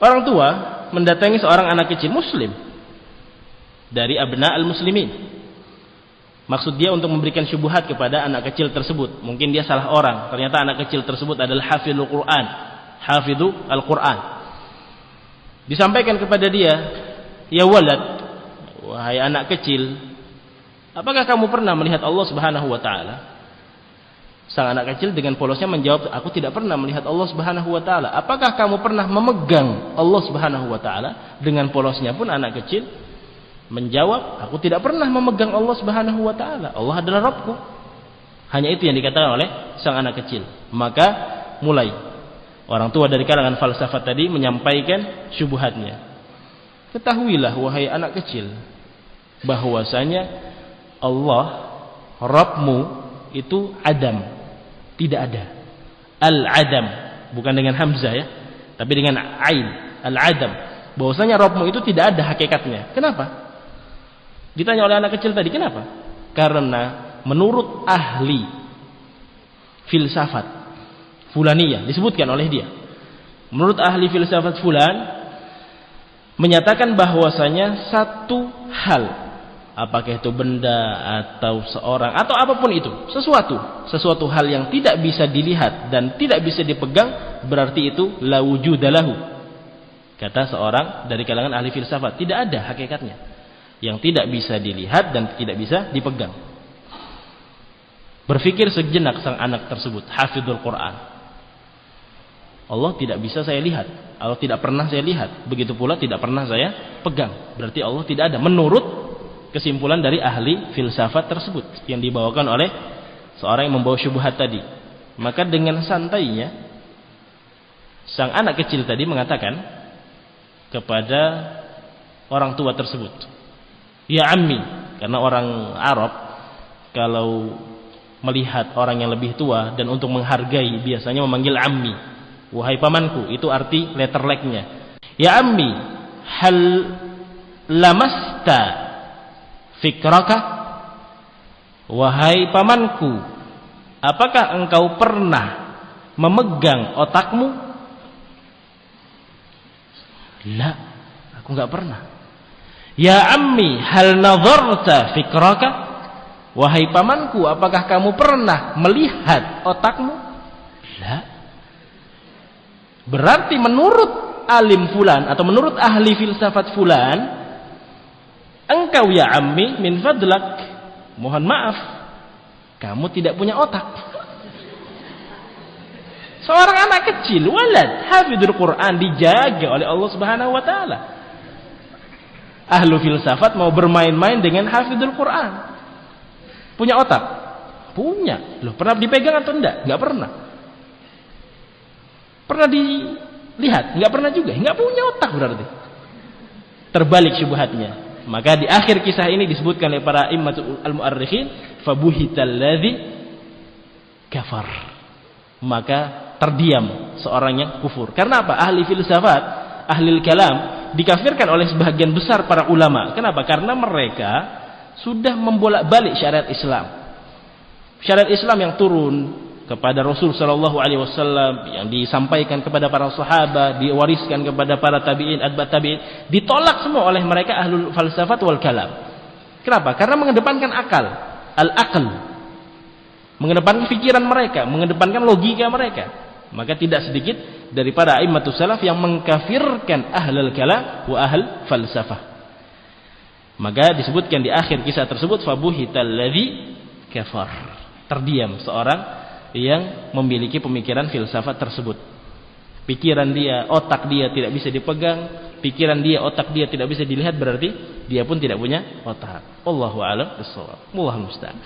Orang tua mendatangi seorang anak kecil muslim dari abna al-muslimin. Maksud dia untuk memberikan syubhat kepada anak kecil tersebut. Mungkin dia salah orang. Ternyata anak kecil tersebut adalah hafizul Quran. Hafizul Al-Quran. Disampaikan kepada dia, ya walad, wahai anak kecil, apakah kamu pernah melihat Allah Subhanahu wa taala? Sang anak kecil dengan polosnya menjawab, aku tidak pernah melihat Allah Subhanahu wa taala. Apakah kamu pernah memegang Allah Subhanahu wa taala? Dengan polosnya pun anak kecil menjawab, aku tidak pernah memegang Allah Subhanahu wa taala. Allah adalah Rabbku. Hanya itu yang dikatakan oleh sang anak kecil. Maka mulai orang tua dari kalangan falsafat tadi menyampaikan syubhatnya. Ketahuilah wahai anak kecil, bahwasanya Allah Rabbmu itu adam, tidak ada. Al-adam, bukan dengan hamzah ya, tapi dengan ain, al-adam. Bahwasanya Rabbmu itu tidak ada hakikatnya. Kenapa? Ditanya oleh anak kecil tadi, kenapa? Karena menurut ahli filsafat fulaniyah, disebutkan oleh dia, menurut ahli filsafat fulan menyatakan bahwasanya satu hal, apakah itu benda atau seorang atau apapun itu, sesuatu hal yang tidak bisa dilihat dan tidak bisa dipegang, berarti itu la wujuda lahu. Kata seorang dari kalangan ahli filsafat, tidak ada hakikatnya yang tidak bisa dilihat dan tidak bisa dipegang. Berpikir sejenak sang anak tersebut, hafizul Quran. Allah tidak bisa saya lihat, Allah tidak pernah saya lihat, begitu pula tidak pernah saya pegang. Berarti Allah tidak ada, menurut kesimpulan dari ahli filsafat tersebut yang dibawakan oleh seorang yang membawa syubhat tadi. Maka dengan santainya sang anak kecil tadi mengatakan kepada orang tua tersebut, ya ammi, karena orang Arab kalau melihat orang yang lebih tua dan untuk menghargai biasanya memanggil ammi, wahai pamanku, itu arti letter like-nya. Ya ammi, hal lamasta fikraka, wahai pamanku, apakah engkau pernah memegang otakmu? La, aku enggak pernah. Ya ammi, hal nazarta fikraka, wahai pamanku, apakah kamu pernah melihat otakmu? La. Berarti menurut alim fulan atau menurut ahli filsafat fulan, engkau ya ammi min fadlak, mohon maaf, kamu tidak punya otak. Seorang anak kecil, walad, hafizul Quran, dijaga oleh Allah Subhanahu wa taala. Ahlu filsafat mau bermain-main dengan hafizul Quran. Punya otak? Punya. Loh, pernah dipegang atau enggak? Enggak pernah. Pernah dilihat? Enggak pernah juga. Enggak punya otak berarti. Terbalik syubhatnya. Maka di akhir kisah ini disebutkan oleh para immatul al-mu'arrikhin, fabuhital ladzi kafar. Maka terdiam seorang yang kufur. Karena apa? Ahli filsafat, ahli kalam dikafirkan oleh sebagian besar para ulama. Kenapa? Karena mereka sudah membolak-balik syariat Islam. Syariat Islam yang turun kepada Rasul sallallahu alaihi wasallam, yang disampaikan kepada para sahabat, diwariskan kepada para tabi'in, atba' tabi'in, ditolak semua oleh mereka ahlul falsafat wal kalam. Kenapa? Karena mengedepankan akal, al-aql. Mengedepankan pikiran mereka, mengedepankan logika mereka. Maka tidak sedikit daripada a'immatus salaf yang mengkafirkan ahlul kalam wa ahl falsafah. Maka disebutkan di akhir kisah tersebut, fabuhital ladzi kafar. Terdiam seorang yang memiliki pemikiran filsafat tersebut. Pikiran dia, otak dia tidak bisa dipegang, pikiran dia, otak dia tidak bisa dilihat, berarti dia pun tidak punya otak. Wallahu a'lam bishawab. Wallahul musta'an.